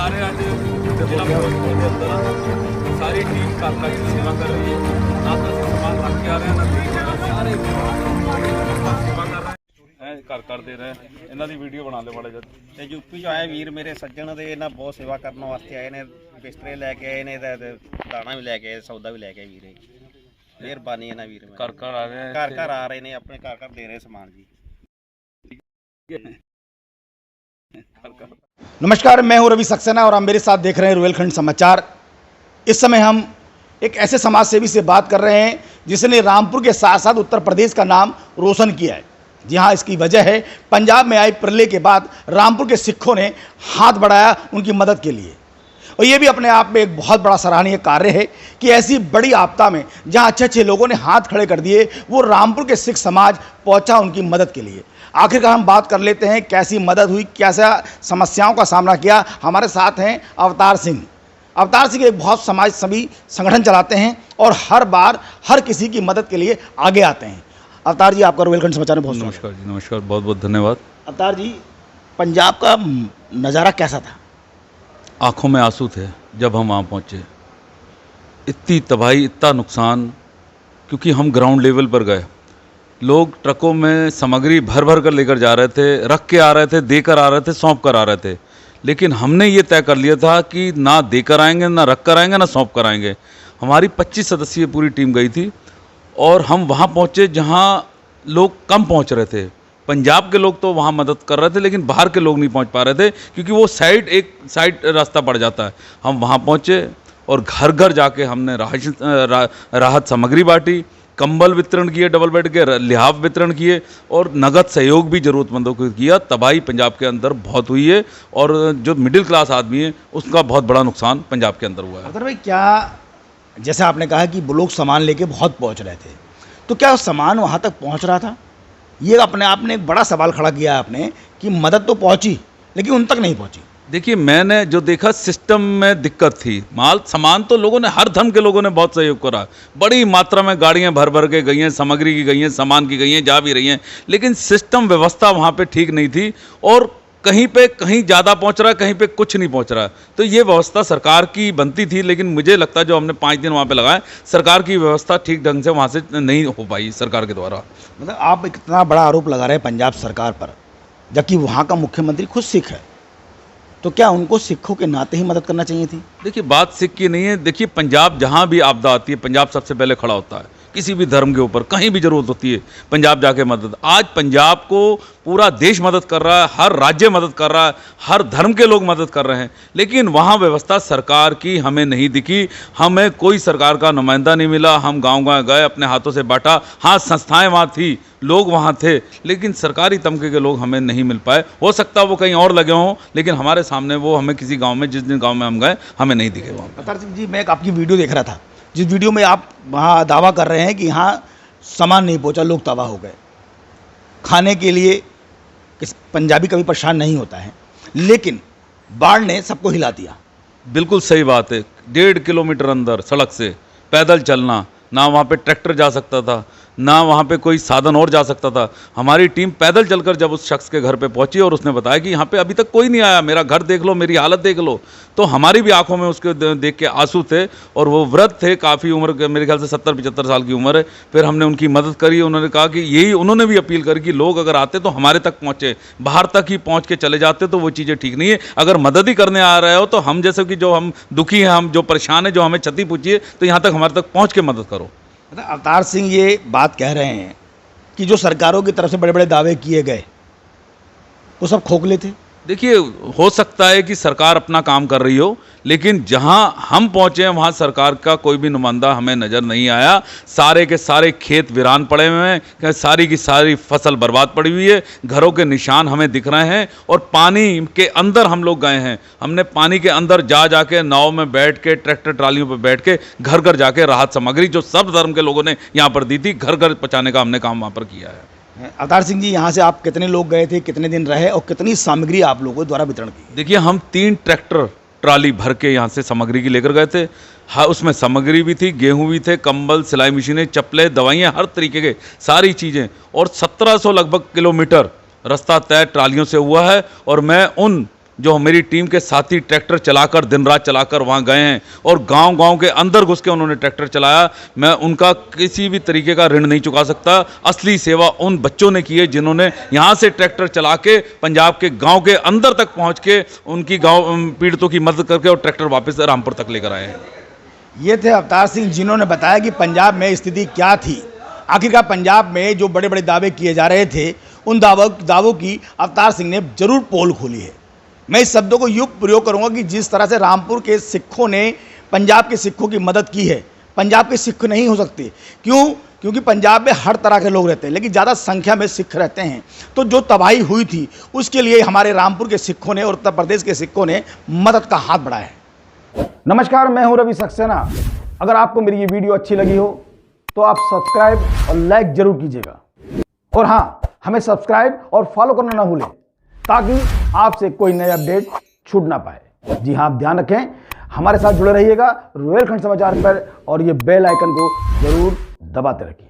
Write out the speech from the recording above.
रहे हैं आज जिला मुख्यालय के अंदर सारी टीम काका की सेवा कर रही है। ना तो सामान रख के आ रहे हैं, ना दे के सारे सेवा कर रहे हैं, कर दे रहे हैं। इन्हों की वीडियो बना लो माड़ा जिहा। ਤੇ ਯੂਪੀ ਚੋਂ ਆਏ ਵੀਰ ਮੇਰੇ ਸੱਜਣ ਦੇ ਇਹਨਾਂ ਬਹੁਤ ਸੇਵਾ ਕਰਨ ਵਾਸਤੇ ਆਏ ਨੇ, ਬਿਸਤਰੇ ਲੈ ਕੇ ਆਏ ਨੇ ਤੇ ਦਾਣਾ ਵੀ ਲੈ ਕੇ ਆਏ, ਸੌਦਾ ਵੀ ਲੈ ਕੇ ਆਏ ਵੀਰੇ। ਮਿਹਰਬਾਨੀ ਇਹਨਾਂ ਵੀਰ घर घर आ रहे हैं, ਘਰ ਘਰ ਆ ਰਹੇ ਨੇ, ਆਪਣੇ ਘਰ ਘਰ ਦੇ ਰਹੇ ਸਮਾਨ ਜੀ। नमस्कार, मैं हूं रवि सक्सेना और आप मेरे साथ देख रहे हैं रुहेलखंड समाचार। इस समय हम एक ऐसे समाज सेवी से बात कर रहे हैं जिसने रामपुर के साथ साथ उत्तर प्रदेश का नाम रोशन किया है। जी हाँ, इसकी वजह है पंजाब में आई प्रलय के बाद रामपुर के सिखों ने हाथ बढ़ाया उनकी मदद के लिए। और ये भी अपने आप में एक बहुत बड़ा सराहनीय कार्य है कि ऐसी बड़ी आपदा में जहाँ अच्छे अच्छे लोगों ने हाथ खड़े कर दिए, वो रामपुर के सिख समाज पहुँचा उनकी मदद के लिए। आखिरकार हम बात कर लेते हैं कैसी मदद हुई, कैसा समस्याओं का सामना किया। हमारे साथ हैं अवतार सिंह। अवतार सिंह एक बहुत समाज सेवी संगठन चलाते हैं और हर बार हर किसी की मदद के लिए आगे आते हैं। अवतार जी, आपका रुहेलखंड समाचार में बहुत नमस्कार जी। नमस्कार, बहुत बहुत धन्यवाद। अवतार जी, पंजाब का नज़ारा कैसा था? आंखों में आंसू थे जब हम वहाँ पहुँचे। इतनी तबाही, इतना नुकसान, क्योंकि हम ग्राउंड लेवल पर गए। लोग ट्रकों में सामग्री भर भर कर लेकर जा रहे थे, रख के आ रहे थे, देकर आ रहे थे, सौंप कर आ रहे थे। लेकिन हमने ये तय कर लिया था कि ना देकर आएंगे, ना रख कर आएंगे, ना सौंप कर आएंगे। हमारी 25 सदस्यीय पूरी टीम गई थी और हम वहाँ पहुँचे जहाँ लोग कम पहुँच रहे थे। पंजाब के लोग तो वहाँ मदद कर रहे थे, लेकिन बाहर के लोग नहीं पहुँच पा रहे थे क्योंकि वो एक साइड रास्ता पड़ जाता है। हम वहाँ पहुँचे और घर घर जाके हमने राहत सामग्री बांटी, कंबल वितरण किए, डबल बेड के लिहाफ वितरण किए और नगद सहयोग भी ज़रूरतमंदों को किया। तबाही पंजाब के अंदर बहुत हुई है और जो मिडिल क्लास आदमी है उसका बहुत बड़ा नुकसान पंजाब के अंदर हुआ है। अगर भाई, क्या जैसे आपने कहा कि वो लोग सामान लेके बहुत पहुंच रहे थे, तो क्या सामान वहां तक पहुंच रहा था? ये अपने आप ने एक बड़ा सवाल खड़ा किया आपने कि मदद तो पहुंची लेकिन उन तक नहीं पहुंची। देखिए, मैंने जो देखा सिस्टम में दिक्कत थी। सामान तो लोगों ने, हर धर्म के लोगों ने बहुत सहयोग करा। बड़ी मात्रा में गाड़ियां भर भर के गई हैं, सामग्री की गई हैं, सामान की गई हैं, जा भी रही हैं, लेकिन सिस्टम व्यवस्था वहाँ पे ठीक नहीं थी और कहीं पे कहीं ज़्यादा पहुँच रहा है, कहीं पे कुछ नहीं पहुँच रहा है। तो ये व्यवस्था सरकार की बनती थी, लेकिन मुझे लगता है जो हमने 5 दिन वहाँ पे लगाए, सरकार की व्यवस्था ठीक ढंग से वहाँ से नहीं हो पाई सरकार के द्वारा। मतलब आप इतना बड़ा आरोप लगा रहे हैं पंजाब सरकार पर, जबकि वहाँ का मुख्यमंत्री खुद सिख है, तो क्या उनको सिखों के नाते ही मदद करना चाहिए थी? देखिए, बात सिख की नहीं है। देखिए, पंजाब जहाँ भी आपदा आती है, पंजाब सबसे पहले खड़ा होता है। किसी भी धर्म के ऊपर कहीं भी जरूरत होती है, पंजाब जाके मदद। आज पंजाब को पूरा देश मदद कर रहा है, हर राज्य मदद कर रहा है, हर धर्म के लोग मदद कर रहे हैं, लेकिन वहाँ व्यवस्था सरकार की हमें नहीं दिखी। हमें कोई सरकार का नुमाइंदा नहीं मिला। हम गांव-गांव गए, अपने हाथों से बांटा। हाँ, संस्थाएं वहाँ थी, लोग वहाँ थे, लेकिन सरकारी तबके के लोग हमें नहीं मिल पाए। हो सकता है वो कहीं और लगे हों, लेकिन हमारे सामने वो हमें किसी गाँव में, जिस दिन गाँव में हम गए, हमें नहीं दिखे वहाँ। अवतार सिंह जी, मैं एक आपकी वीडियो देख रहा था, जिस वीडियो में आप वहाँ दावा कर रहे हैं कि यहाँ सामान नहीं पहुँचा, लोग तबाह हो गए। खाने के लिए पंजाबी कभी परेशान नहीं होता है, लेकिन बाढ़ ने सबको हिला दिया। बिल्कुल सही बात है। 1.5 किलोमीटर अंदर सड़क से पैदल चलना, ना वहाँ पे ट्रैक्टर जा सकता था, ना वहाँ पे कोई साधन और जा सकता था। हमारी टीम पैदल चलकर जब उस शख्स के घर पे पहुंची और उसने बताया कि यहाँ पे अभी तक कोई नहीं आया, मेरा घर देख लो, मेरी हालत देख लो, तो हमारी भी आंखों में उसके देख के आंसू थे। और वो वृद्ध थे, काफ़ी उम्र के, मेरे ख्याल से 70-75 साल की उम्र है। फिर हमने उनकी मदद करी। उन्होंने कहा कि यही, उन्होंने भी अपील करी कि लोग अगर आते तो हमारे तक पहुँचे, बाहर तक ही पहुँच के चले जाते तो वो चीज़ें ठीक नहीं है। अगर मदद ही करने आ रहे हो तो हम जैसे कि जो हम दुखी हैं, हम जो परेशान हैं, जो हमें क्षति पहुँची है, तो यहाँ तक हमारे तक पहुँच के मदद करो। अवतार सिंह ये बात कह रहे हैं कि जो सरकारों की तरफ से बड़े बड़े दावे किए गए वो सब खोखले थे। देखिए, हो सकता है कि सरकार अपना काम कर रही हो, लेकिन जहां हम पहुंचे हैं वहां सरकार का कोई भी नुमाइंदा हमें नज़र नहीं आया। सारे के सारे खेत वीरान पड़े हुए हैं, सारी की सारी फसल बर्बाद पड़ी हुई है, घरों के निशान हमें दिख रहे हैं। और पानी के अंदर हम लोग गए हैं, हमने पानी के अंदर जा के नाव में बैठ के, ट्रैक्टर ट्रालियों पर बैठ के, घर घर जाके राहत सामग्री जो सब धर्म के लोगों ने यहाँ पर दी थी, घर घर पहुँचाने का हमने काम वहाँ पर किया है। अवतार सिंह जी, यहाँ से आप कितने लोग गए थे, कितने दिन रहे और कितनी सामग्री आप लोगों द्वारा वितरण की? देखिए, हम 3 ट्रैक्टर ट्राली भर के यहाँ से सामग्री की लेकर गए थे। हाँ, उसमें सामग्री भी थी, गेहूं भी थे, कंबल, सिलाई मशीनें, चप्पलें, दवाइयाँ, हर तरीके के सारी चीज़ें। और 1700 लगभग किलोमीटर रास्ता तय ट्रालियों से हुआ है। और मैं उन जो मेरी टीम के साथी ट्रैक्टर चलाकर दिन रात चलाकर वहाँ गए हैं और गांव-गांव के अंदर घुस के उन्होंने ट्रैक्टर चलाया, मैं उनका किसी भी तरीके का ऋण नहीं चुका सकता। असली सेवा उन बच्चों ने की है जिन्होंने यहाँ से ट्रैक्टर चला के पंजाब के गाँव के अंदर तक पहुँच के उनकी गाँव पीड़ितों की मदद करके और ट्रैक्टर वापस रामपुर तक लेकर आए हैं। ये थे अवतार सिंह जिन्होंने बताया कि पंजाब में स्थिति क्या थी। आखिरकार पंजाब में जो बड़े बड़े दावे किए जा रहे थे, उन दावों की अवतार सिंह ने जरूर पोल खोली है। मैं इस शब्दों को यूँ प्रयोग करूँगा कि जिस तरह से रामपुर के सिखों ने पंजाब के सिखों की मदद की है, पंजाब के सिख नहीं हो सकते। क्यों? क्योंकि पंजाब में हर तरह के लोग रहते हैं, लेकिन ज़्यादा संख्या में सिख रहते हैं। तो जो तबाही हुई थी उसके लिए हमारे रामपुर के सिखों ने और उत्तर प्रदेश के सिखों ने मदद का हाथ बढ़ाया है। नमस्कार, मैं हूं रवि सक्सेना। अगर आपको मेरी ये वीडियो अच्छी लगी हो तो आप सब्सक्राइब और लाइक जरूर कीजिएगा। और हाँ, हमें सब्सक्राइब और फॉलो करना ना भूलें ताकि आपसे कोई नया अपडेट छूट ना पाए। जी हाँ, आप ध्यान रखें, हमारे साथ जुड़े रहिएगा रुहेलखंड समाचार पर और ये बेल आइकन को जरूर दबाते रखिए।